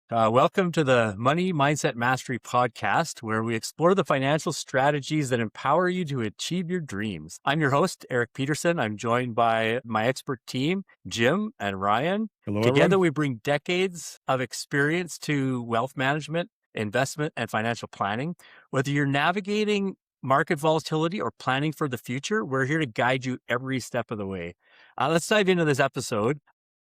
Welcome to the Money Mindset Mastery podcast, where we explore the financial strategies that empower you to achieve your dreams. I'm your host, Eric Peterson. I'm joined by my expert team, Jim and Ryan. Hello, Together, everyone. we bring decades of experience to wealth management, investment, and financial planning. Whether you're navigating market volatility or planning for the future, we're here to guide you every step of the way. Let's dive into this episode.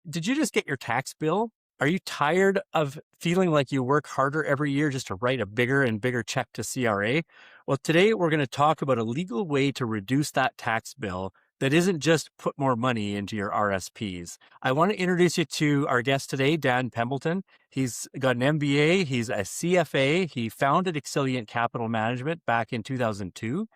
Did you just get your tax bill? Are you tired of feeling like you work harder every year just to write a bigger and bigger check to CRA? Well, today we're going to talk about a legal way to reduce that tax bill that isn't just put more money into your RSPs. I want to introduce you to our guest today, Dan Pembleton. He's got an MBA. He's a CFA. He founded Excelliant Capital Management back in 2002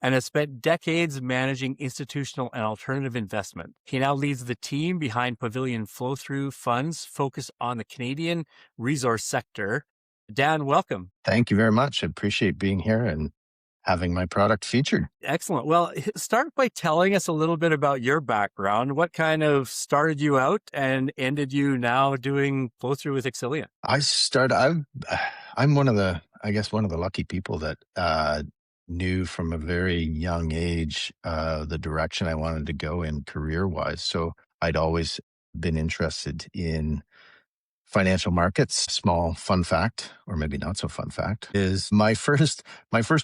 and has spent decades managing institutional and alternative investment. He now leads the team behind Pavillion flow-through funds focused on the Canadian resource sector. Dan, welcome. Thank you very much. I appreciate being here and having my product featured. Excellent. Well, start by telling us a little bit about your background. What kind of started you out and ended you now doing flow-through with Excelliant? I'm one of the lucky people that knew from a very young age the direction I wanted to go in career-wise. So I'd always been interested in financial markets. Small fun fact, or maybe not so fun fact, is my first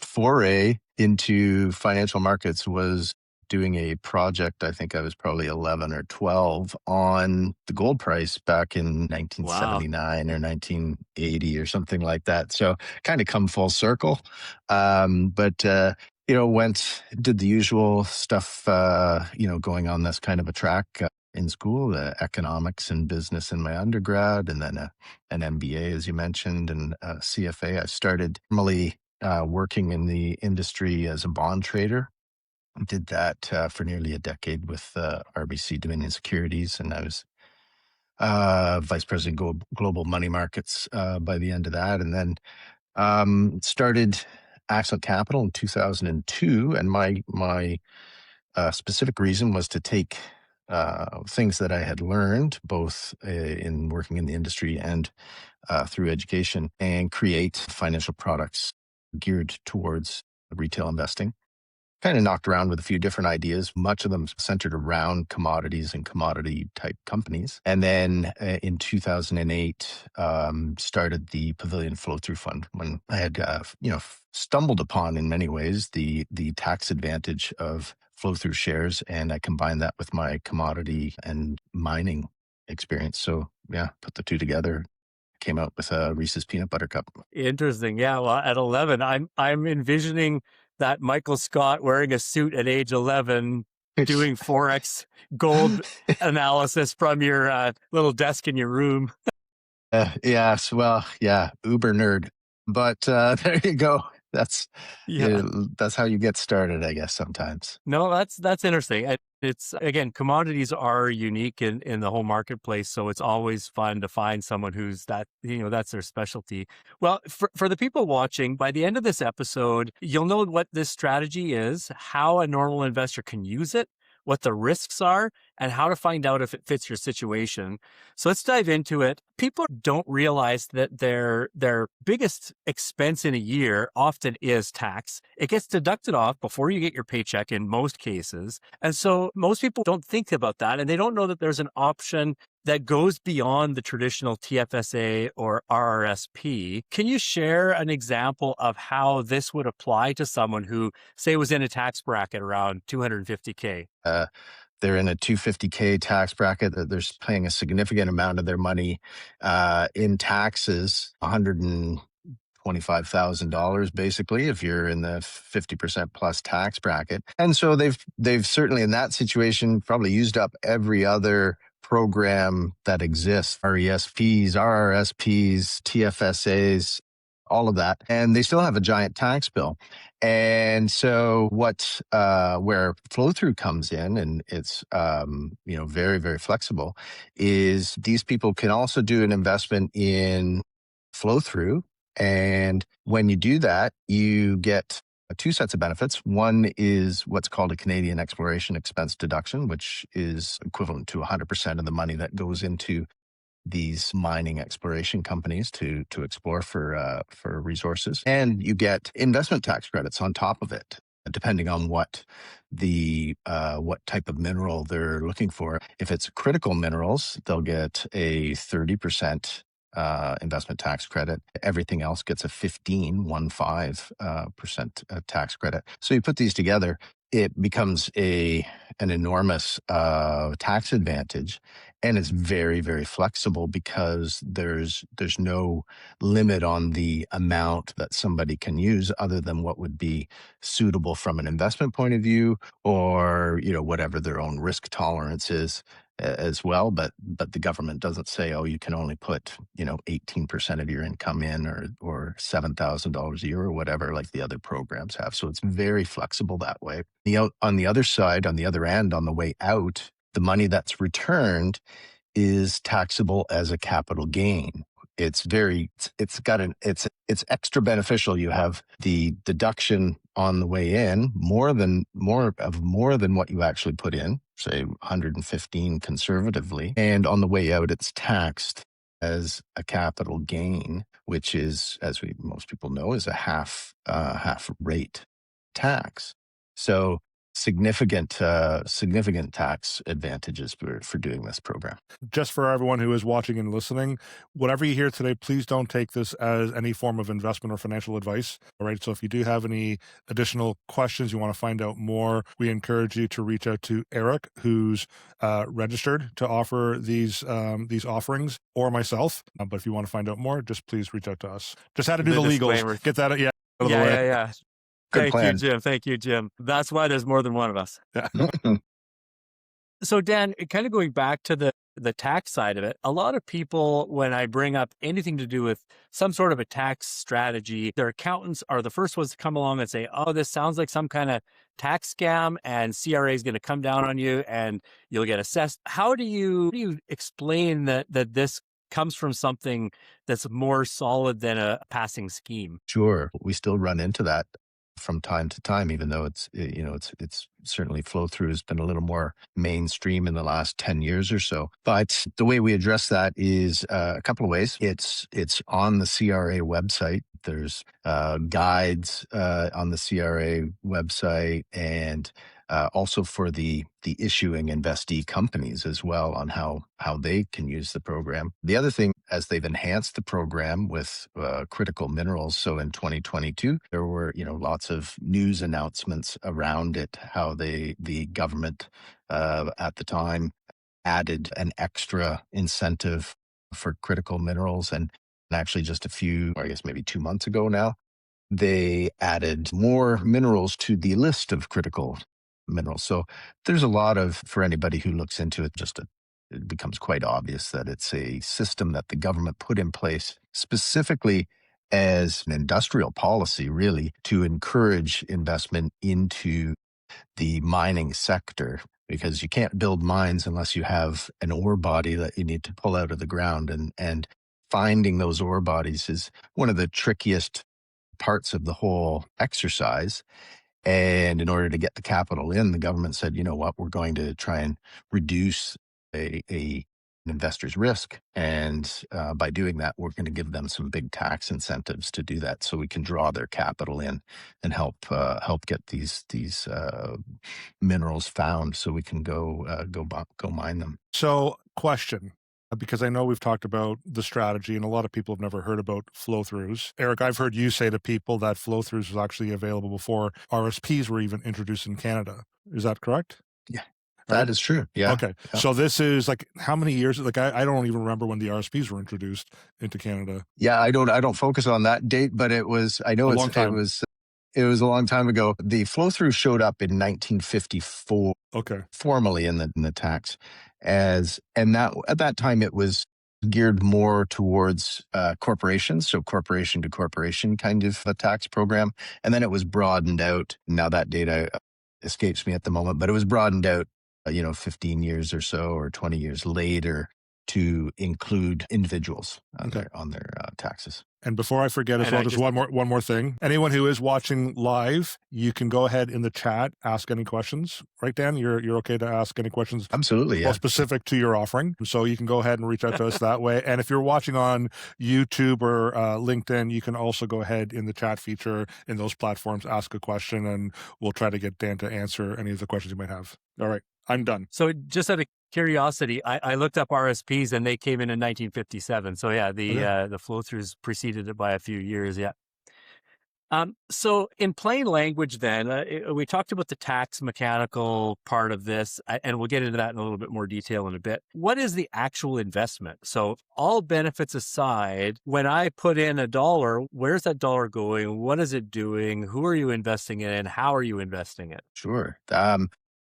foray into financial markets was doing a project. I think I was probably 11 or 12 on the gold price back in 1979 or 1980 or something like that. So kind of come full circle. But did the usual stuff, going on this kind of a track. In school, economics and business in my undergrad, and then an MBA, as you mentioned, and a CFA. I started formally working in the industry as a bond trader. I did that for nearly a decade with RBC Dominion Securities, and I was vice president global money markets by the end of that, and then started Axel Capital in 2002. And my specific reason was to take things that I had learned both in working in the industry and through education and create financial products geared towards retail investing. Kind of knocked around with a few different ideas, much of them centered around commodities and commodity type companies. And then in 2008, started the Pavillion Flow Through Fund when I had, stumbled upon in many ways the tax advantage of flow through shares, and I combined that with my commodity and mining experience. So yeah, put the two together, came out with a Reese's Peanut Butter Cup. Interesting. Yeah. Well, at 11, I'm envisioning that Michael Scott wearing a suit at age 11, doing Forex gold analysis from your little desk in your room. Yes, well, yeah, uber nerd. But there you go. That's how you get started, I guess, sometimes. No, that's interesting. It's again, commodities are unique in the whole marketplace, so it's always fun to find someone who's that's their specialty. Well, for the people watching, by the end of this episode, you'll know what this strategy is, how a normal investor can use it, what the risks are, and how to find out if it fits your situation. So let's dive into it. People don't realize that their biggest expense in a year often is tax. It gets deducted off before you get your paycheck in most cases. And so most people don't think about that, and they don't know that there's an option that goes beyond the traditional TFSA or RRSP. Can you share an example of how this would apply to someone who, say, was in a tax bracket around $250K? They're in a $250K tax bracket, that they're paying a significant amount of their money in taxes, $125,000 basically, if you're in the 50% plus tax bracket. And so they've certainly in that situation probably used up every other program that exists, RESPs, RRSPs, TFSAs, all of that, and they still have a giant tax bill. And so where flow through comes in, and it's very, very flexible, is these people can also do an investment in flow through. And when you do that, you get two sets of benefits. One is what's called a Canadian exploration expense deduction, which is equivalent to 100% of the money that goes into these mining exploration companies to explore for resources, and you get investment tax credits on top of it, depending on what type of mineral they're looking for. If it's critical minerals, they'll get a 30% investment tax credit. Everything else gets a 15% tax credit. So you put these together, it becomes an enormous tax advantage, and it's very, very flexible because there's no limit on the amount that somebody can use other than what would be suitable from an investment point of view, or whatever their own risk tolerance is as well. But the government doesn't say, oh, you can only put 18% of your income in, or $7,000 a year or whatever, like the other programs have. So it's very flexible that way. On the other side, on the other end, on the way out, the money that's returned is taxable as a capital gain. It's extra beneficial. You have the deduction on the way in, more than what you actually put in, say 115 conservatively. And on the way out, it's taxed as a capital gain, which is, as most people know, is a half rate tax. So significant tax advantages for doing this program. Just for everyone who is watching and listening, whatever you hear today, please don't take this as any form of investment or financial advice. All right. So if you do have any additional questions, you want to find out more, we encourage you to reach out to Eric, who's registered to offer these offerings, or myself. But if you want to find out more, just please reach out to us. Just had to do the legals. Get that. Yeah. Yeah. Good plan. Thank you, Jim. That's why there's more than one of us. Yeah. So Dan, kind of going back to the tax side of it, a lot of people, when I bring up anything to do with some sort of a tax strategy, their accountants are the first ones to come along and say, oh, this sounds like some kind of tax scam, and CRA is going to come down on you and you'll get assessed. How do you explain that this comes from something that's more solid than a passing scheme? Sure. We still run into that from time to time, even though it's certainly flow through has been a little more mainstream in the last 10 years or so. But the way we address that is a couple of ways. It's on the CRA website. There's guides on the CRA website, and also for the issuing investee companies as well, on how they can use the program. The other thing, as they've enhanced the program with critical minerals, so in 2022, there were lots of news announcements around it, how the government at the time added an extra incentive for critical minerals. And actually just a few, or I guess maybe 2 months ago now, they added more minerals to the list of critical minerals. So there's a lot of, for anybody who looks into it, it becomes quite obvious that it's a system that the government put in place specifically as an industrial policy, really, to encourage investment into the mining sector, because you can't build mines unless you have an ore body that you need to pull out of the ground. And finding those ore bodies is one of the trickiest parts of the whole exercise. And in order to get the capital in, the government said, you know what, we're going to try and reduce an investor's risk. And by doing that, we're going to give them some big tax incentives to do that, so we can draw their capital in and help get these minerals found, so we can go mine them. So, question. Because I know we've talked about the strategy, and a lot of people have never heard about flow-throughs. Eric, I've heard you say to people that flow-throughs was actually available before RRSPs were even introduced in Canada. Is that correct? Yeah, that is true. Yeah. Okay. Yeah. So this is like how many years? Like I don't even remember when the RRSPs were introduced into Canada. Yeah, I don't focus on that date, but it was. I know it was a long time ago. The flow-through showed up in 1954. Okay. Formally in the tax, and that at that time it was geared more towards corporations, so corporation to corporation kind of a tax program, and then it was broadened out. Now that data escapes me at the moment, but it was broadened out, 15 years or so, or 20 years later, to include individuals on Okay. their taxes. And before I forget as And well, I just just one more thing. Anyone who is watching live, you can go ahead in the chat, ask any questions. Right, Dan? You're okay to ask any questions Absolutely, well yeah. specific to your offering. So you can go ahead and reach out to us that way. And if you're watching on YouTube or LinkedIn, you can also go ahead in the chat feature in those platforms, ask a question, and we'll try to get Dan to answer any of the questions you might have. All right, I'm done. So just out of curiosity, I looked up RSPs and they came in 1957. So yeah, the flow throughs preceded it by a few years. Yeah. So in plain language, then we talked about the tax mechanical part of this, and we'll get into that in a little bit more detail in a bit. What is the actual investment? So all benefits aside, when I put in $1, where's that dollar going? What is it doing? Who are you investing in? And how are you investing it? Sure.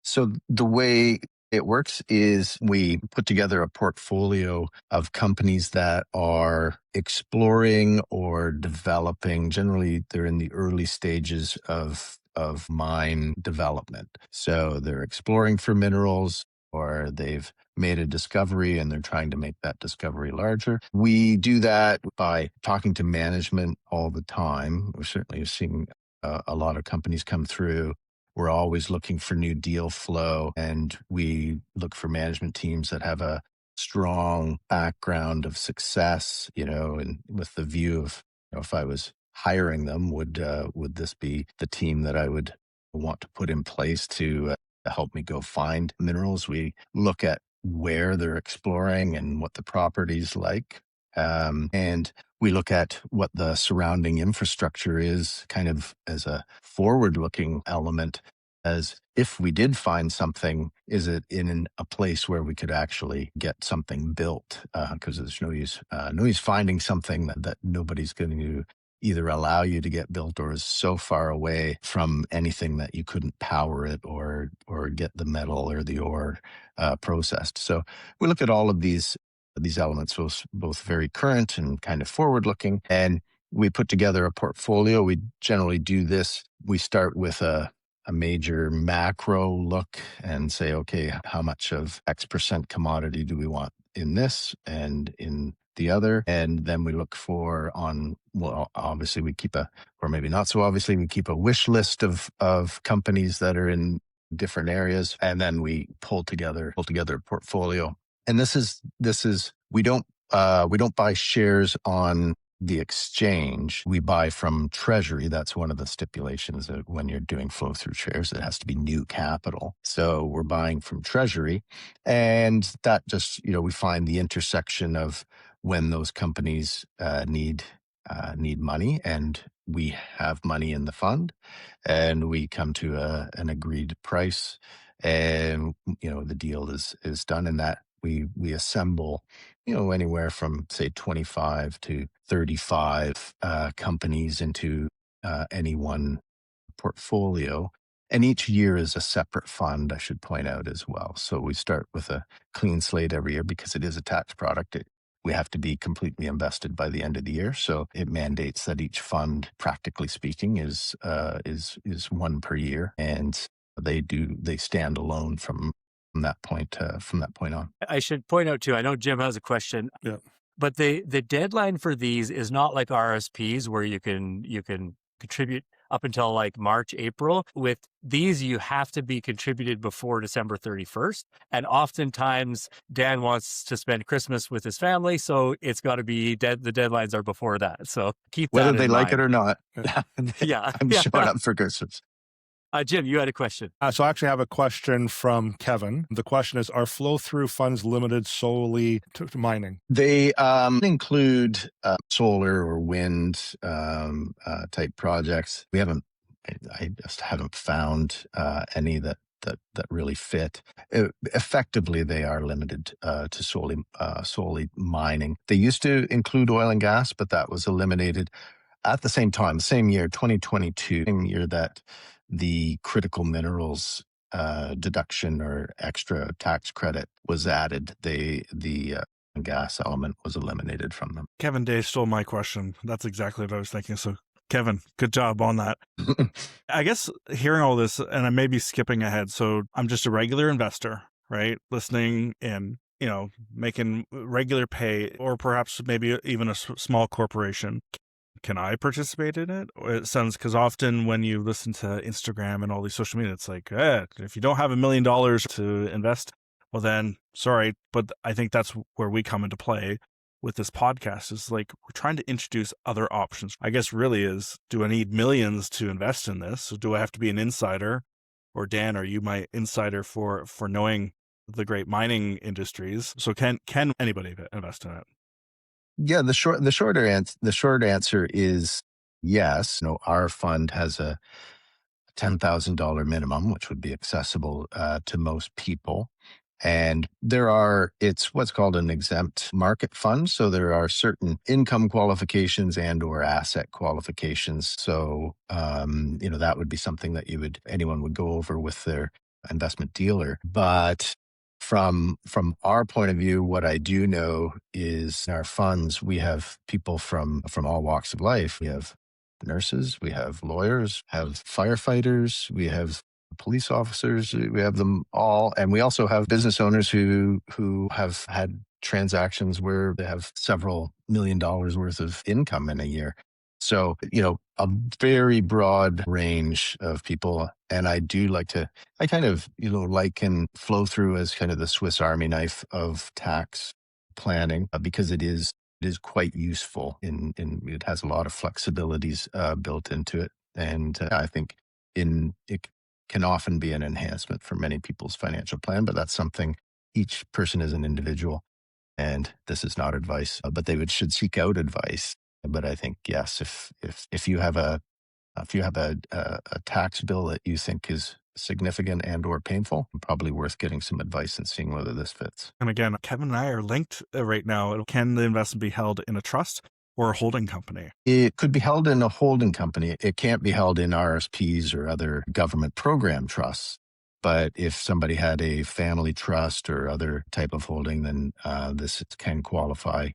So the way it works is we put together a portfolio of companies that are exploring or developing. Generally, they're in the early stages of mine development. So they're exploring for minerals, or they've made a discovery and they're trying to make that discovery larger. We do that by talking to management all the time. We're certainly seeing a lot of companies come through. We're always looking for new deal flow, and we look for management teams that have a strong background of success, and with the view of, if I was hiring them, would this be the team that I would want to put in place to help me go find minerals? We look at where they're exploring and what the property's like. And we look at what the surrounding infrastructure is, kind of as a forward looking element, as if we did find something, is it in a place where we could actually get something built? Because there's no use finding something that nobody's going to either allow you to get built or is so far away from anything that you couldn't power it or get the metal or the ore processed. So we look at all of these elements, both very current and kind of forward looking, and we put together a portfolio. We generally do this. We start with a major macro look and say, okay, how much of X% commodity do we want in this and in the other? And then we look for obviously we keep or maybe not so obviously, we keep a wish list of companies that are in different areas. And then we pull together a portfolio. And this is we don't buy shares on the exchange. We buy from Treasury. That's one of the stipulations that when you're doing flow through shares, it has to be new capital. So we're buying from Treasury, and that just we find the intersection of when those companies need money, and we have money in the fund, and we come to an agreed price, and the deal is done, and that we assemble anywhere from say 25 to 35 companies into any one portfolio. And each year is a separate fund, I should point out as well. So we start with a clean slate every year because it is a tax product. We have to be completely invested by the end of the year. So it mandates that each fund, practically speaking, is one per year. And they stand alone from that point on. I should point out too, I know Jim has a question. Yeah. But the deadline for these is not like RSPs where you can contribute up until like March, April. With these, you have to be contributed before December 31st. And oftentimes Dan wants to spend Christmas with his family. So it's got to be the deadlines are before that. So keep that Whether in they like it mind. or not. Yeah. I'm showing up for Christmas. Jim, you had a question. So I actually have a question from Kevin. The question is, are flow-through funds limited solely to mining? They include solar or wind type projects. I just haven't found any that really fit. Effectively, they are limited to solely mining. They used to include oil and gas, but that was eliminated at the same time, same year, 2022, same year that the critical minerals deduction or extra tax credit was added. The gas element was eliminated from them. Kevin Day stole my question. That's exactly what I was thinking. So, Kevin, good job on that. I guess hearing all this, and I may be skipping ahead. So I'm just a regular investor, right? Listening in. making regular pay, or perhaps maybe even a small corporation. Can I participate in it? Or it sounds, because often when you listen to Instagram and all these social media, it's like, if you don't have $1 million to invest, well then, sorry. But I think that's where we come into play with this podcast, is like, we're trying to introduce other options. I guess really is, do I need millions to invest in this? So do I have to be an insider? Or Dan, are you my insider for knowing the great mining industries? So can anybody invest in it? Yeah, the short answer is yes. Our fund has a $10,000 minimum, which would be accessible to most people. And it's what's called an exempt market fund. So there are certain income qualifications and or asset qualifications. So, that would be something that anyone would go over with their investment dealer. But from our point of view, what I do know is in our funds, we have people from all walks of life. We have nurses, we have lawyers, have firefighters, we have police officers, we have them all. And we also have business owners who have had transactions where they have several $1 million worth of income in a year. So, a very broad range of people. And I kind of, liken flow through as kind of the Swiss Army knife of tax planning, because it is quite useful it has a lot of flexibilities built into it. And I think it can often be an enhancement for many people's financial plan, but that's something each person is an individual. And this is not advice, but they should seek out advice. But I think, yes, if you have a tax bill that you think is significant and or painful, probably worth getting some advice and seeing whether this fits. And again, Kevin and I are linked right now. Can the investment be held in a trust or a holding company? It could be held in a holding company. It can't be held in RSPs or other government program trusts. But if somebody had a family trust or other type of holding, then this can qualify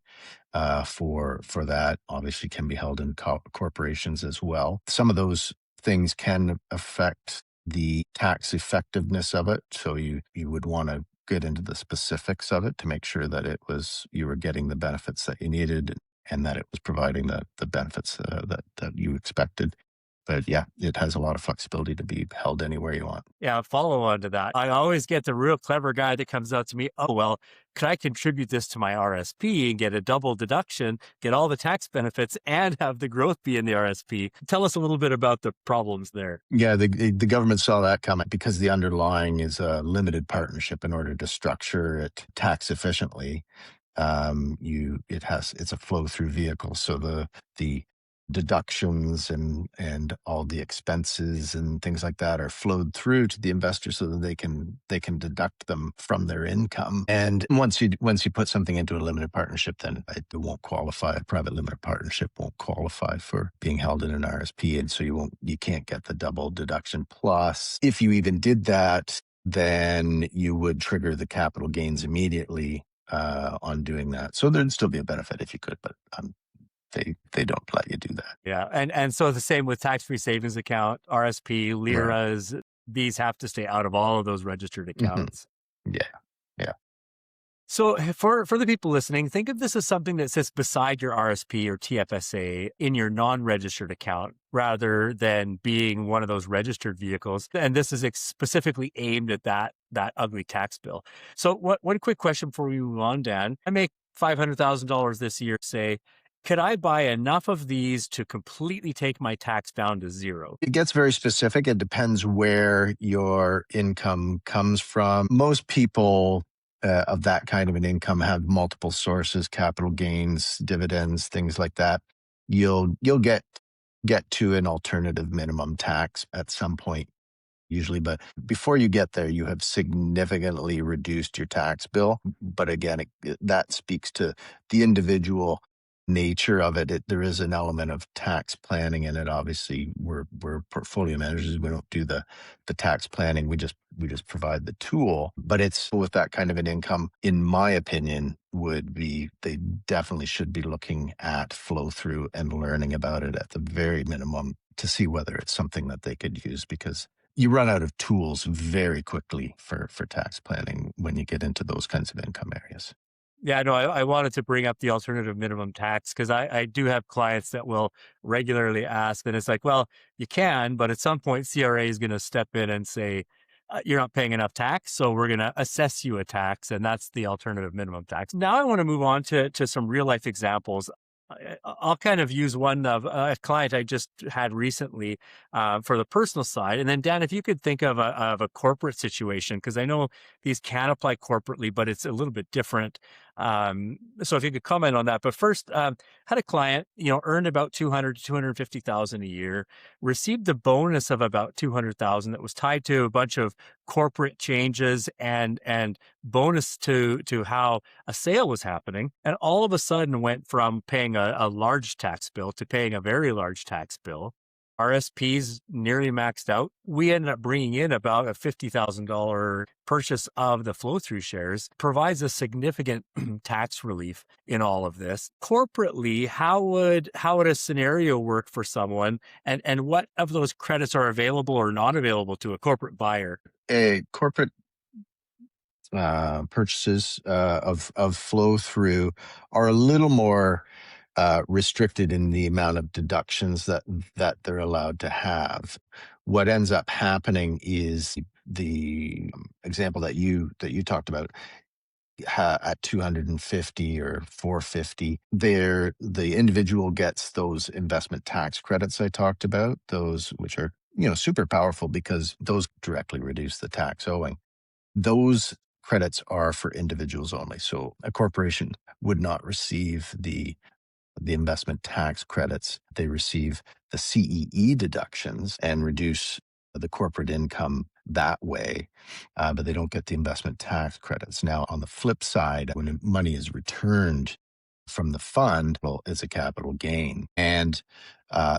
for that. Obviously, can be held in corporations as well. Some of those things can affect the tax effectiveness of it. So you would want to get into the specifics of it to make sure that you were getting the benefits that you needed and that it was providing the benefits that you expected. But yeah, it has a lot of flexibility to be held anywhere you want. Yeah, follow on to that. I always get the real clever guy that comes out to me, oh, well, could I contribute this to my RSP and get a double deduction, get all the tax benefits, and have the growth be in the RSP? Tell us a little bit about the problems there. Yeah, the government saw that coming because the underlying is a limited partnership. In order to structure it tax efficiently, it's a flow through vehicle. So the deductions and all the expenses and things like that are flowed through to the investor so that they can deduct them from their income. And once you put something into a limited partnership, then it won't qualify. A private limited partnership won't qualify for being held in an RSP, and so you can't get the double deduction. Plus, if you even did that, then you would trigger the capital gains immediately on doing that. So there'd still be a benefit if you could, but they don't let you do that. Yeah. And so the same with tax-free savings account, RSP, LIRAs, right. These have to stay out of all of those registered accounts. Mm-hmm. Yeah. So for the people listening, think of this as something that sits beside your RSP or TFSA in your non-registered account rather than being one of those registered vehicles. And this is specifically aimed at that ugly tax bill. So one quick question before we move on, Dan. I make $500,000 this year, say. Could I buy enough of these to completely take my tax down to zero? It gets very specific. It depends where your income comes from. Most people of that kind of an income have multiple sources, capital gains, dividends, things like that. You'll get to an alternative minimum tax at some point, usually. But before you get there, you have significantly reduced your tax bill. But again, that speaks to the individual nature of it. There is an element of tax planning in it. Obviously, we're portfolio managers. We don't do the tax planning. We just provide the tool. But it's with that kind of an income, in my opinion, they definitely should be looking at flow through and learning about it at the very minimum to see whether it's something that they could use, because you run out of tools very quickly for tax planning when you get into those kinds of income areas. Yeah, no, I wanted to bring up the alternative minimum tax because I do have clients that will regularly ask, and it's like, well, you can, but at some point, CRA is going to step in and say, you're not paying enough tax, so we're going to assess you a tax, and that's the alternative minimum tax. Now, I want to move on to some real life examples. I'll kind of use one of a client I just had recently for the personal side. And then, Dan, if you could think of a corporate situation, because I know these can apply corporately, but it's a little bit different. So if you could comment on that. But first, had a client, earned about 200 to 250,000 a year, received the bonus of about 200,000 that was tied to a bunch of corporate changes and bonus to how a sale was happening, and all of a sudden went from paying a large tax bill to paying a very large tax bill. RSPs nearly maxed out. We ended up bringing in about a $50,000 purchase of the flow-through shares, provides a significant tax relief in all of this. Corporately, how would a scenario work for someone, and what of those credits are available or not available to a corporate buyer? A corporate purchases of flow through are a little more restricted in the amount of deductions that they're allowed to have. What ends up happening is the example that you talked about at 250 or 450, there the individual gets those investment tax credits I talked about, those which are super powerful because those directly reduce the tax owing. Those credits are for individuals only. So a corporation would not receive the investment tax credits. They receive the CEE deductions and reduce the corporate income that way, but they don't get the investment tax credits. Now, on the flip side, when money is returned from the fund, well, it's a capital gain. And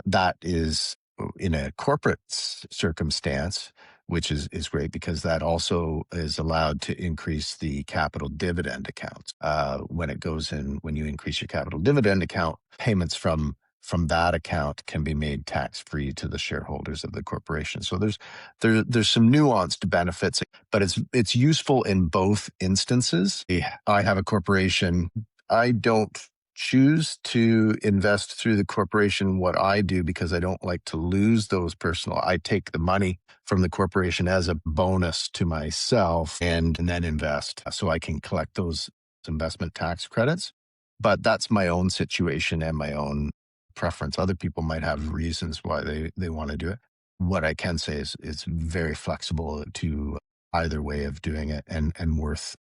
that is in a corporate circumstance, which is great because that also is allowed to increase the capital dividend account. When it goes in, when you increase your capital dividend account, payments from that account can be made tax free to the shareholders of the corporation. So there's some nuanced benefits, but it's useful in both instances. I have a corporation. I don't choose to invest through the corporation what I do because I don't like to lose those personal. I take the money from the corporation as a bonus to myself and then invest so I can collect those investment tax credits. But that's my own situation and my own preference. Other people might have reasons why they want to do it. What I can say is it's very flexible to either way of doing it and worth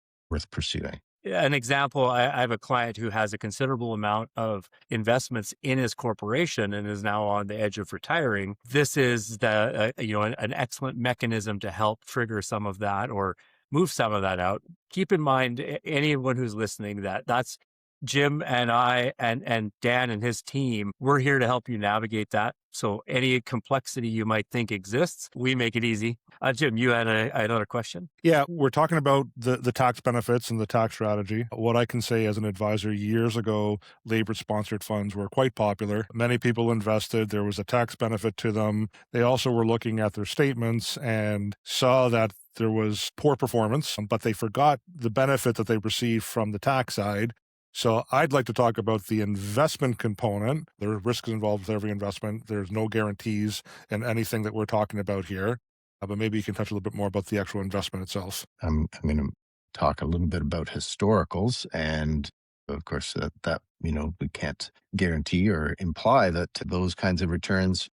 pursuing. An example, I have a client who has a considerable amount of investments in his corporation and is now on the edge of retiring. This is an excellent mechanism to help trigger some of that or move some of that out. Keep in mind, anyone who's listening, that's Jim and I and Dan and his team, we're here to help you navigate that. So any complexity you might think exists, we make it easy. Jim, you had another question? Yeah, we're talking about the tax benefits and the tax strategy. What I can say as an advisor, years ago, labor-sponsored funds were quite popular. Many people invested. There was a tax benefit to them. They also were looking at their statements and saw that there was poor performance, but they forgot the benefit that they received from the tax side. So I'd like to talk about the investment component. There are risks involved with every investment. There's no guarantees in anything that we're talking about here. But maybe you can touch a little bit more about the actual investment itself. I'm going to talk a little bit about historicals, and of course that we can't guarantee or imply that those kinds of returns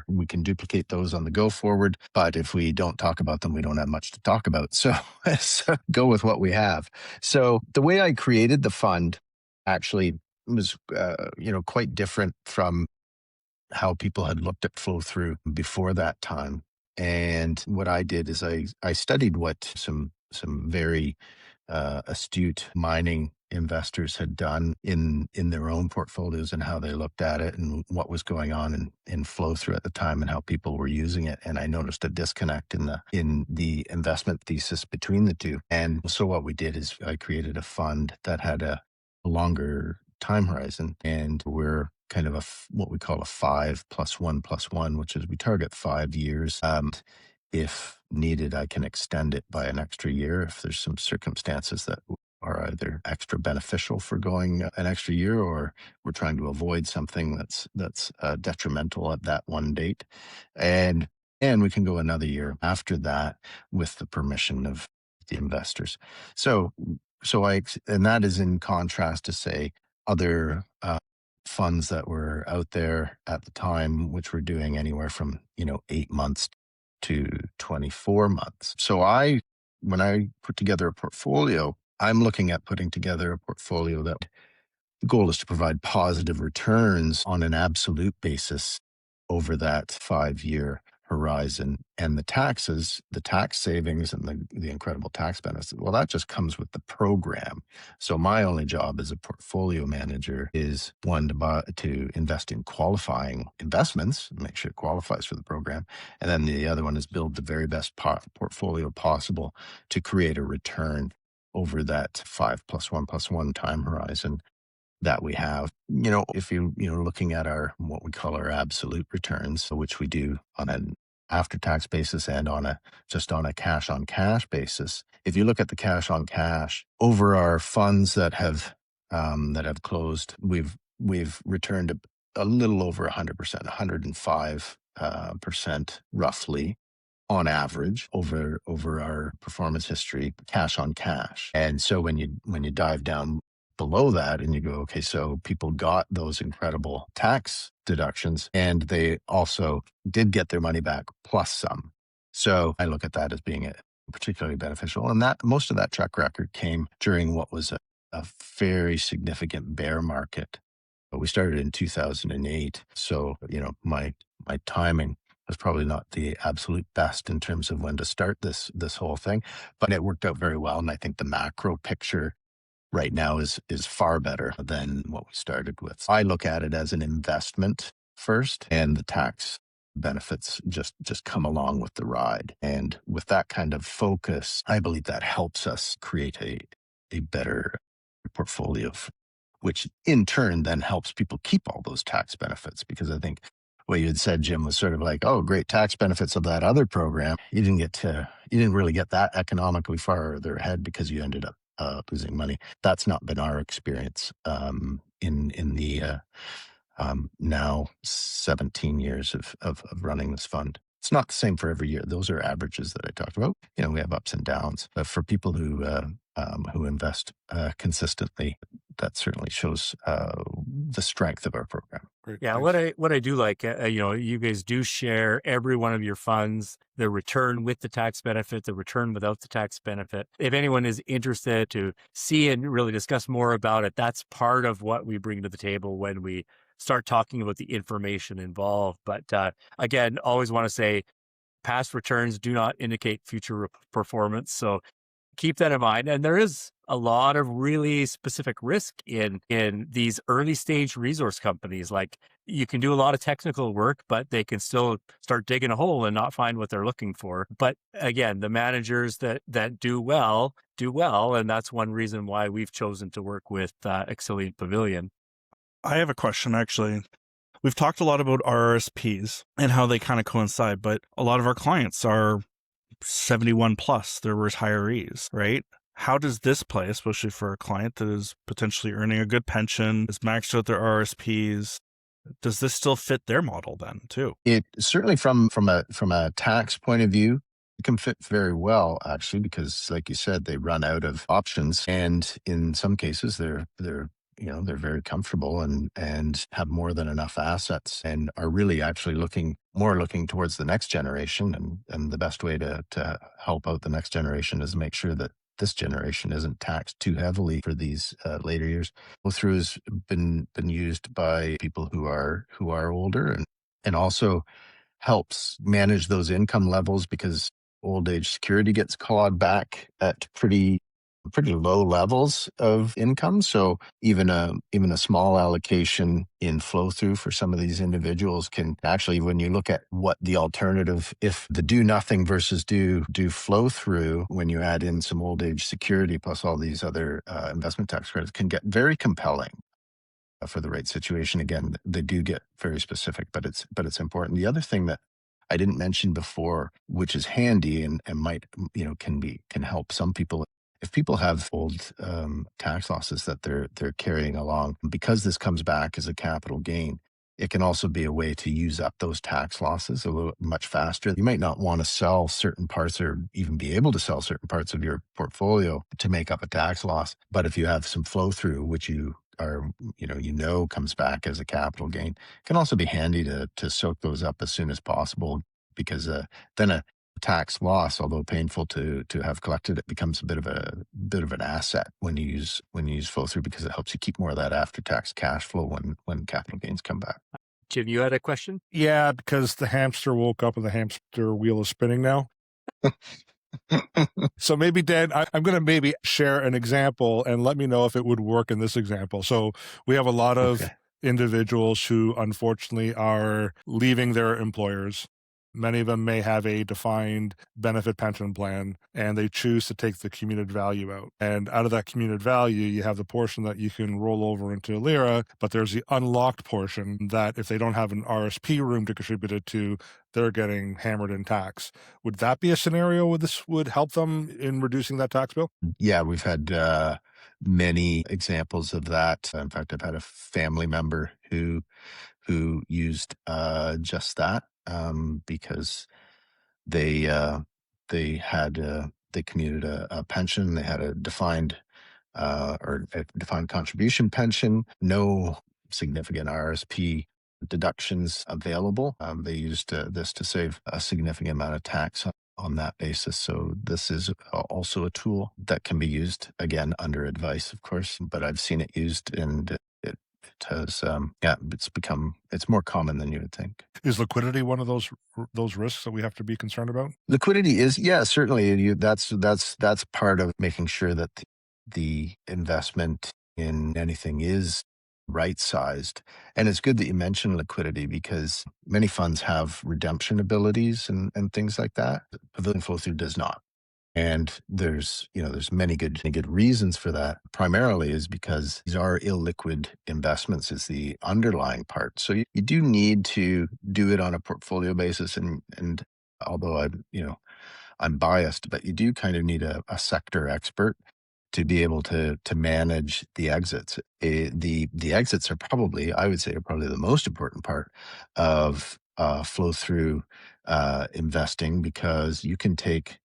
we can duplicate those on the go forward. But if we don't talk about them, we don't have much to talk about. So, go with what we have. So the way I created the fund actually was, quite different from how people had looked at flow through before that time. And what I did is I studied what some very astute mining investors had done in their own portfolios and how they looked at it and what was going on in flow through at the time and how people were using it. And I noticed a disconnect in the investment thesis between the two. And so what we did is I created a fund that had a longer time horizon, and we're kind of what we call a 5+1+1, which is we target 5 years. if needed, I can extend it by an extra year if there's some circumstances that are either extra beneficial for going an extra year, or we're trying to avoid something that's detrimental at that one date, and we can go another year after that with the permission of the investors. So and that is in contrast to, say, other funds that were out there at the time, which were doing anywhere from 8 months to 24 months. So when I put together a portfolio, I'm looking at putting together a portfolio that the goal is to provide positive returns on an absolute basis over that 5-year horizon. And the taxes, the tax savings, and the incredible tax benefits, well, that just comes with the program. So my only job as a portfolio manager is one, to invest in qualifying investments, make sure it qualifies for the program. And then the other one is build the very best portfolio possible to create a return over that 5+1+1 time horizon that we have. If you're looking at what we call our absolute returns, which we do on an after-tax basis and on a cash-on-cash basis. If you look at the cash-on-cash over our funds that have closed, we've returned a little over 100%, 105% roughly on average over our performance history, cash on cash. And so when you dive down below that and you go, okay, so people got those incredible tax deductions and they also did get their money back plus some. So I look at that as being particularly beneficial. And that most of that track record came during what was a very significant bear market. We started in 2008. So, my timing was probably not the absolute best in terms of when to start this whole thing, but it worked out very well. And I think the macro picture right now is far better than what we started with. I look at it as an investment first, and the tax benefits just come along with the ride. And with that kind of focus, I believe that helps us create a better portfolio, which in turn then helps people keep all those tax benefits. Because I think what you had said, Jim, was sort of like, oh, great tax benefits of that other program. You didn't really get that economically farther ahead because you ended up losing money. That's not been our experience in the now 17 years of running this fund. It's not the same for every year. Those are averages that I talked about. We have ups and downs. But for people who invest consistently, that certainly shows the strength of our program. Great. Yeah, Thanks. what I do like, you guys do share every one of your funds, the return with the tax benefit, the return without the tax benefit. If anyone is interested to see and really discuss more about it, that's part of what we bring to the table when we start talking about the information involved. But again, always want to say past returns do not indicate future performance. So keep that in mind. And there is a lot of really specific risk in these early stage resource companies. Like, you can do a lot of technical work, but they can still start digging a hole and not find what they're looking for. But again, the managers that do well. And that's one reason why we've chosen to work with Auxilium Pavillion. I have a question, actually. We've talked a lot about RRSPs and how they kind of coincide, but a lot of our clients are 71 plus, they're retirees, right? How does this play, especially for a client that is potentially earning a good pension, is maxed out their RRSPs? Does this still fit their model then too? It certainly from a tax point of view, it can fit very well, actually, because like you said, they run out of options, and in some cases they're very comfortable and have more than enough assets and are really actually looking towards the next generation. And the best way to help out the next generation is make sure that this generation isn't taxed too heavily for these later years. Flow-through has been used by people who are older, and also helps manage those income levels, because old age security gets clawed back at pretty low levels of income. So even a small allocation in flow through for some of these individuals can actually, when you look at what the alternative, if the do nothing versus do flow through, when you add in some old age security plus all these other investment tax credits, can get very compelling for the right situation. Again, they do get very specific, but it's important. The other thing that I didn't mention before, which is handy and might, can help some people. If people have old tax losses that they're carrying along, because this comes back as a capital gain, it can also be a way to use up those tax losses a little much faster. You might not want to sell certain parts or even be able to sell certain parts of your portfolio to make up a tax loss. But if you have some flow through, which you are, comes back as a capital gain, it can also be handy to soak those up as soon as possible, because then a tax loss, although painful to have collected, it becomes a bit of an asset when you use flow through, because it helps you keep more of that after tax cash flow when capital gains come back. Jim, you had a question? Yeah, because the hamster woke up and the hamster wheel is spinning now. So maybe, Dan, I'm going to maybe share an example and let me know if it would work in this example. So we have a lot of Okay. individuals who unfortunately are leaving their employers. Many of them may have a defined benefit pension plan, and they choose to take the commuted value out. And out of that commuted value, you have the portion that you can roll over into Lira, but there's the unlocked portion that if they don't have an RSP room to contribute it to, they're getting hammered in tax. Would that be a scenario where this would help them in reducing that tax bill? Yeah, we've had many examples of that. In fact, I've had a family member who used just that, because they they commuted a pension. They had a defined or a defined contribution pension, no significant RSP deductions available. They used this to save a significant amount of tax on that basis. So this is also a tool that can be used, again, under advice, of course, but I've seen it used, and it has, it's more common than you would think. Is liquidity one of those risks that we have to be concerned about? Liquidity is, yeah, certainly. That's part of making sure that the investment in anything is right sized. And it's good that you mentioned liquidity, because many funds have redemption abilities and things like that. Pavilion Flow Through does not. And there's many good reasons for that. Primarily is because these are illiquid investments is the underlying part. So you do need to do it on a portfolio basis. And although I'm biased, but you do kind of need a sector expert to be able to manage the exits. The exits are probably, I would say, are probably the most important part of flow through investing, because you can take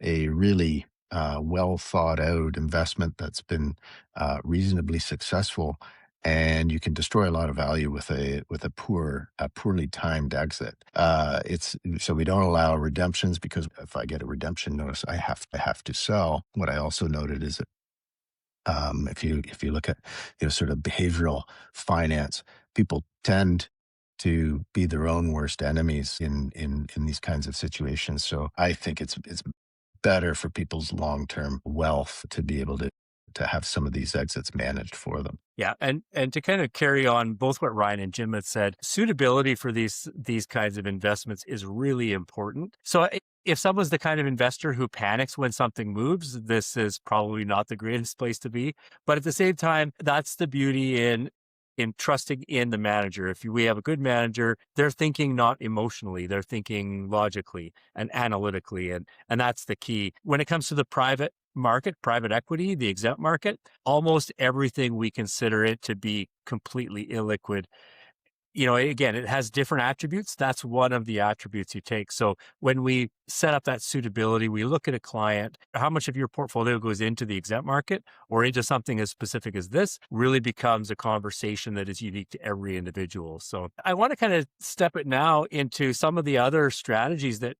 a really well thought out investment that's been reasonably successful, and you can destroy a lot of value with a poorly timed exit. It's so we don't allow redemptions, because if I get a redemption notice, I have to sell. What I also noted is that if you look at sort of behavioral finance, people tend to be their own worst enemies in these kinds of situations. So I think it's better for people's long-term wealth to be able to have some of these exits managed for them. Yeah, and to kind of carry on both what Ryan and Jim had said, suitability for these kinds of investments is really important. So if someone's the kind of investor who panics when something moves, this is probably not the greatest place to be. But at the same time, that's the beauty in trusting in the manager. If we have a good manager, they're thinking not emotionally, they're thinking logically and analytically, and that's the key. When it comes to the private market, private equity, the exempt market, almost everything we consider it to be completely illiquid. Again, it has different attributes. That's one of the attributes you take. So when we set up that suitability, we look at a client, how much of your portfolio goes into the exempt market or into something as specific as this really becomes a conversation that is unique to every individual. So I want to kind of step it now into some of the other strategies that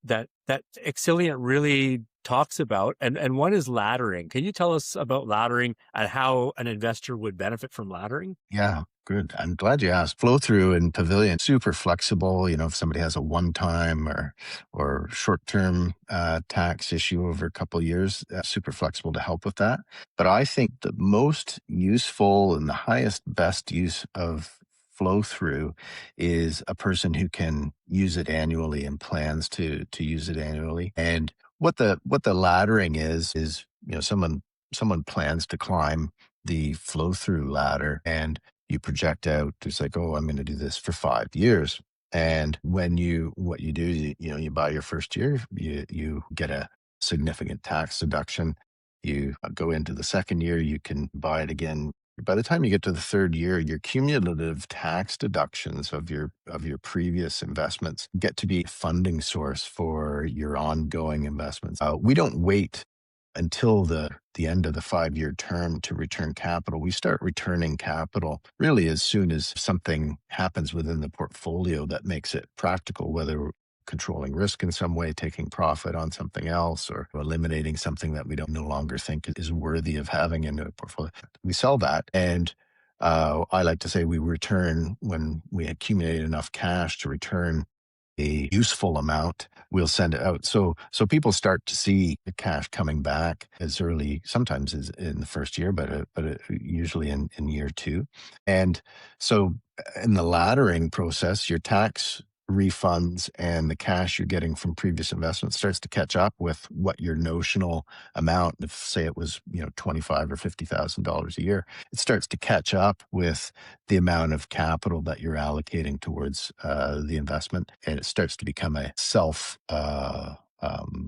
Exiliant really talks about. And one is laddering. Can you tell us about laddering and how an investor would benefit from laddering? Yeah, good. I'm glad you asked. Flow through and Pavilion, super flexible. If somebody has a one-time or short-term tax issue over a couple of years, super flexible to help with that. But I think the most useful and the highest best use of flow through is a person who can use it annually and plans to use it annually. And what the laddering is someone plans to climb the flow through ladder, and you project out, it's like, oh, I'm going to do this for 5 years. And what you do, you buy your first year, you get a significant tax deduction. You go into the second year, you can buy it again. By the time you get to the third year, your cumulative tax deductions of your previous investments get to be a funding source for your ongoing investments. We don't wait until the end of the 5-year term to return capital. We start returning capital really as soon as something happens within the portfolio that makes it practical, whether we're controlling risk in some way, taking profit on something else, or eliminating something that we don't no longer think is worthy of having in a portfolio. We sell that, and I like to say we return when we accumulate enough cash to return a useful amount, we'll send it out. So people start to see the cash coming back as early, sometimes as in the first year, but usually in year two. And so in the laddering process, your tax refunds and the cash you're getting from previous investments starts to catch up with what your notional amount, if say it was, $25 or $50,000 a year, it starts to catch up with the amount of capital that you're allocating towards the investment, and it starts to become a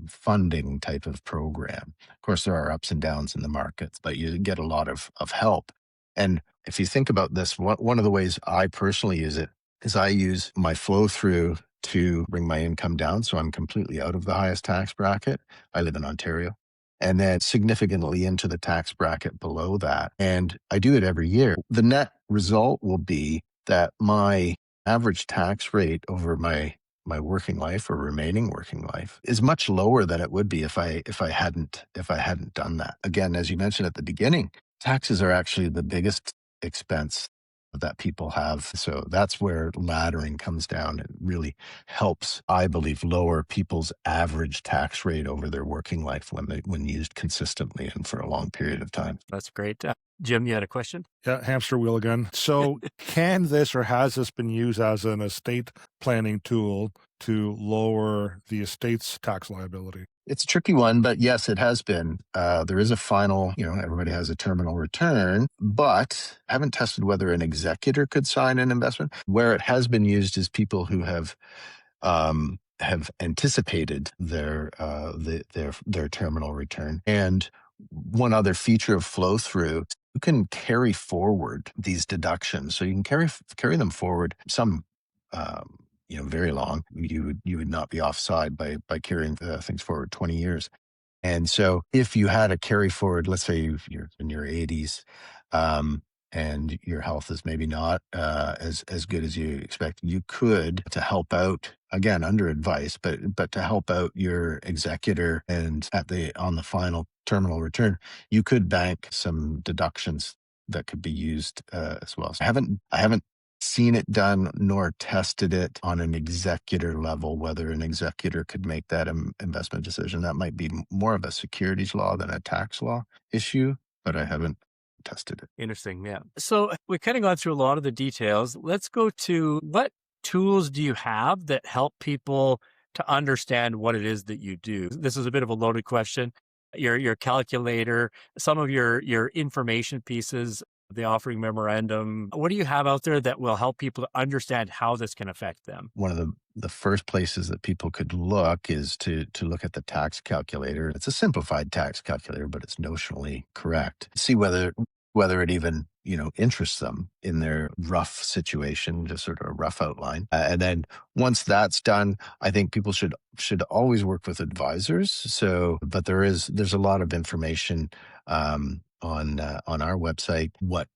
funding type of program. Of course, there are ups and downs in the markets, but you get a lot of help. And if you think about this, one of the ways I personally use it is I use my flow through to bring my income down. So I'm completely out of the highest tax bracket. I live in Ontario. And then significantly into the tax bracket below that. And I do it every year. The net result will be that my average tax rate over my working life or remaining working life is much lower than it would be if I hadn't done that. Again, as you mentioned at the beginning, taxes are actually the biggest expense that people have. So that's where laddering comes down. It really helps, I believe, lower people's average tax rate over their working life when used consistently and for a long period of time. That's great. Jim, you had a question? Yeah, hamster wheel again. So can this or has this been used as an estate planning tool to lower the estate's tax liability? It's a tricky one, but yes, it has been. There is a final, everybody has a terminal return, but I haven't tested whether an executor could sign an investment. Where it has been used is people who have anticipated their terminal return. And one other feature of flow through, you can carry forward these deductions. So you can carry them forward. Some very long. You would not be offside by carrying things forward 20 years. And so if you had a carry forward, let's say you're in your 80s, and your health is maybe not as good as you expect, you could, to help out, again under advice, but to help out your executor and on the final terminal return, you could bank some deductions that could be used as well. So I haven't seen it done nor tested it on an executor level, whether an executor could make that investment decision. That might be more of a securities law than a tax law issue, but I haven't tested it. Interesting. Yeah. So we've kind of gone through a lot of the details. Let's go to what tools do you have that help people to understand what it is that you do? This is a bit of a loaded question. Your calculator, some of your information pieces, the offering memorandum. What do you have out there that will help people to understand how this can affect them? One of the first places that people could look is to look at the tax calculator. It's a simplified tax calculator, but it's notionally correct. See whether it even interests them in their rough situation, just sort of a rough outline. And then once that's done, I think people should always work with advisors. So, but there's a lot of information on our website, what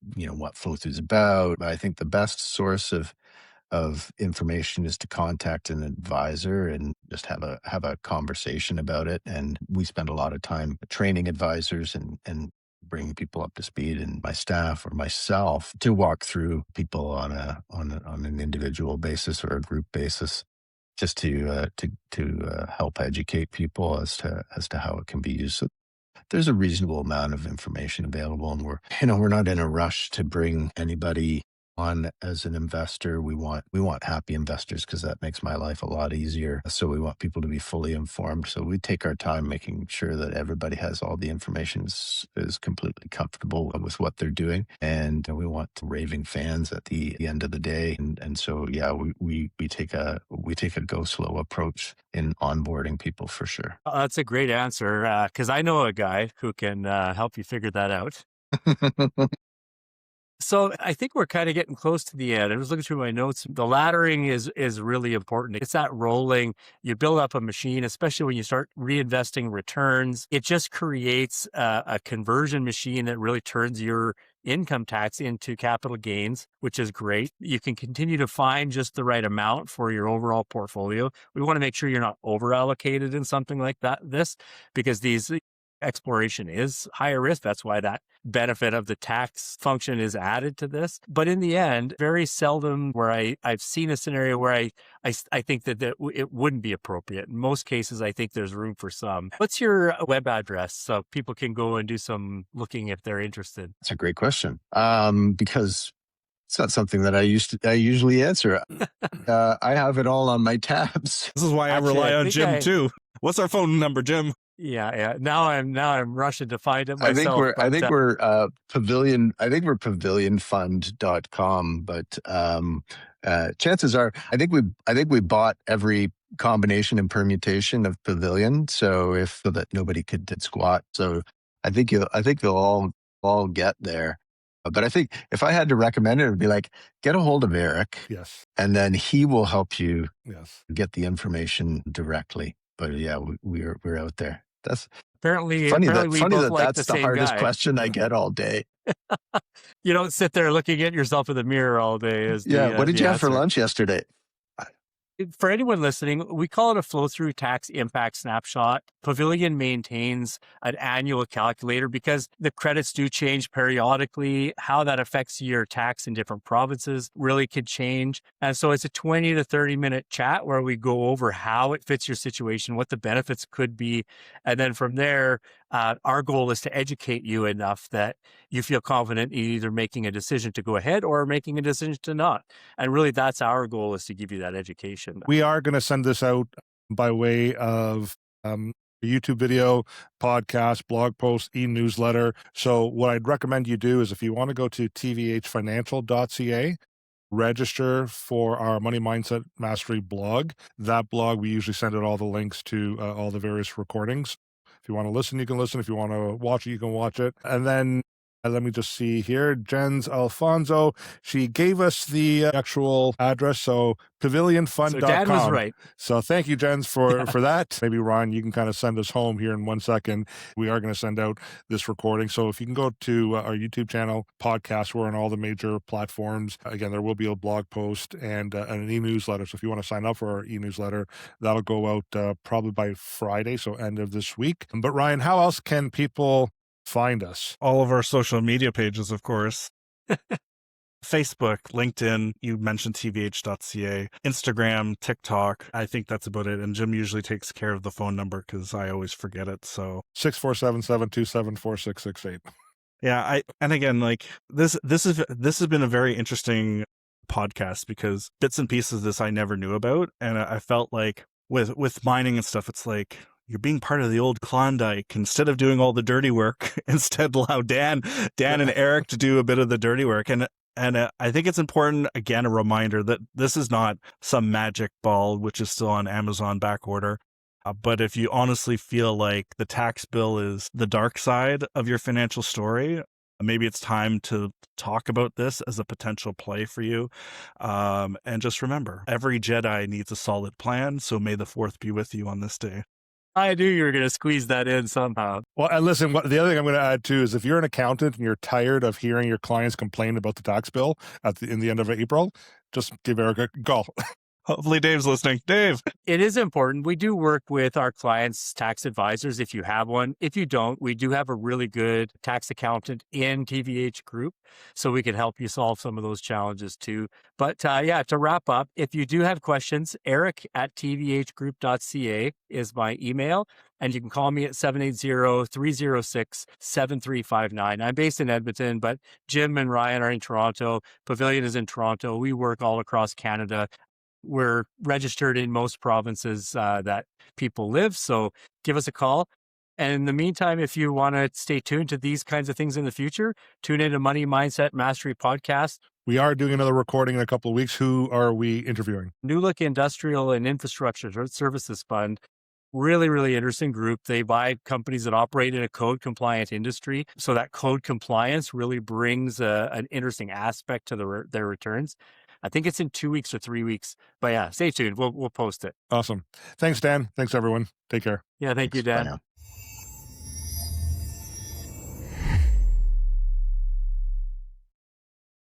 flow through is about. I think the best source of information is to contact an advisor and just have a conversation about it. And we spend a lot of time training advisors and bringing people up to speed, and my staff or myself to walk through people on an individual basis or a group basis, just to help educate people as to how it can be used. So there's a reasonable amount of information available, and we're not in a rush to bring anybody on as an investor. We want happy investors because that makes my life a lot easier. So we want people to be fully informed. So we take our time making sure that everybody has all the information, is completely comfortable with what they're doing. And we want raving fans at the end of the day. And so yeah, we take a go slow approach in onboarding people for sure. That's a great answer, because I know a guy who can help you figure that out. So I think we're kind of getting close to the end. I was looking through my notes. The laddering is really important. It's that rolling. You build up a machine, especially when you start reinvesting returns. It just creates a conversion machine that really turns your income tax into capital gains, which is great. You can continue to find just the right amount for your overall portfolio. We want to make sure you're not over allocated in something like this, because these exploration is higher risk. That's why that benefit of the tax function is added to this. But in the end, very seldom where I've seen a scenario where I think that it wouldn't be appropriate. In most cases, I think there's room for some. What's your web address so people can go and do some looking if they're interested? That's a great question. Because it's not something that I usually answer. I have it all on my tabs. This is why I rely on Jim too. What's our phone number, Jim? Yeah. Now I'm rushing to find it myself. I think we're Pavillion. I think we're pavillionfund.com, but chances are, I think we bought every combination and permutation of Pavillion, so that nobody could squat. So I think they'll all get there. But I think if I had to recommend it would be like, get a hold of Eric. Yes. And then he will help you get the information directly. But yeah, we're out there. That's apparently funny that that's the hardest question I get all day. You don't sit there looking at yourself in the mirror all day. What did you have for lunch yesterday? For anyone listening, we call it a flow-through tax impact snapshot. Pavillion maintains an annual calculator because the credits do change periodically. How that affects your tax in different provinces really could change. And so it's a 20 to 30-minute chat where we go over how it fits your situation, what the benefits could be. And then from there, our goal is to educate you enough that you feel confident in either making a decision to go ahead or making a decision to not. And really, that's our goal, is to give you that education. We are going to send this out by way of YouTube video, podcast, blog post, e-newsletter. So what I'd recommend you do is, if you want to go to tvhfinancial.ca, register for our Money Mindset Mastery blog. That blog, we usually send out all the links to all the various recordings. If you want to listen, you can listen. If you want to watch it, you can watch it. And then let me just see here. Jens Alfonso, she gave us the actual address. So pavillionfund.com. So Dad was right. So thank you, Jens, for that. Maybe, Ryan, you can kind of send us home here in 1 second. We are going to send out this recording. So if you can go to our YouTube channel, podcast, we're on all the major platforms. Again, there will be a blog post and an e-newsletter. So if you want to sign up for our e-newsletter, that'll go out probably by Friday, so end of this week. But Ryan, how else can people find us? All of our social media pages, of course. Facebook, LinkedIn, you mentioned tvh.ca, Instagram, TikTok. I think that's about it. And Jim usually takes care of the phone number because I always forget it. So 647-727-4668. Yeah, and again, like this has been a very interesting podcast because bits and pieces of this I never knew about. And I felt like with mining and stuff, it's like, you're being part of the old Klondike. Instead of doing all the dirty work, instead allow Dan and Eric to do a bit of the dirty work. And I think it's important, again, a reminder that this is not some magic ball, which is still on Amazon back order. But if you honestly feel like the tax bill is the dark side of your financial story, maybe it's time to talk about this as a potential play for you. And just remember, every Jedi needs a solid plan. So may the 4th be with you on this day. I knew you were going to squeeze that in somehow. Well, and listen, the other thing I'm going to add too is, if you're an accountant and you're tired of hearing your clients complain about the tax bill in the end of April, just give Eric a call. Hopefully Dave's listening. Dave. It is important. We do work with our clients' tax advisors if you have one. If you don't, we do have a really good tax accountant in TVH Group, so we can help you solve some of those challenges too. But to wrap up, if you do have questions, eric@tvhgroup.ca is my email, and you can call me at 780-306-7359. I'm based in Edmonton, but Jim and Ryan are in Toronto. Pavillion is in Toronto. We work all across Canada. We're registered in most provinces that people live, so give us a call. And in the meantime, if you want to stay tuned to these kinds of things in the future, tune in to Money Mindset Mastery Podcast. We are doing another recording in a couple of weeks. Who are we interviewing? New Look Industrial and Infrastructure Services Fund. Really, really interesting group. They buy companies that operate in a code compliant industry. So that code compliance really brings an interesting aspect to their returns. I think it's in 2 weeks or 3 weeks. But yeah, stay tuned. We'll post it. Awesome. Thanks, Dan. Thanks, everyone. Take care. Yeah, thank you, Dan.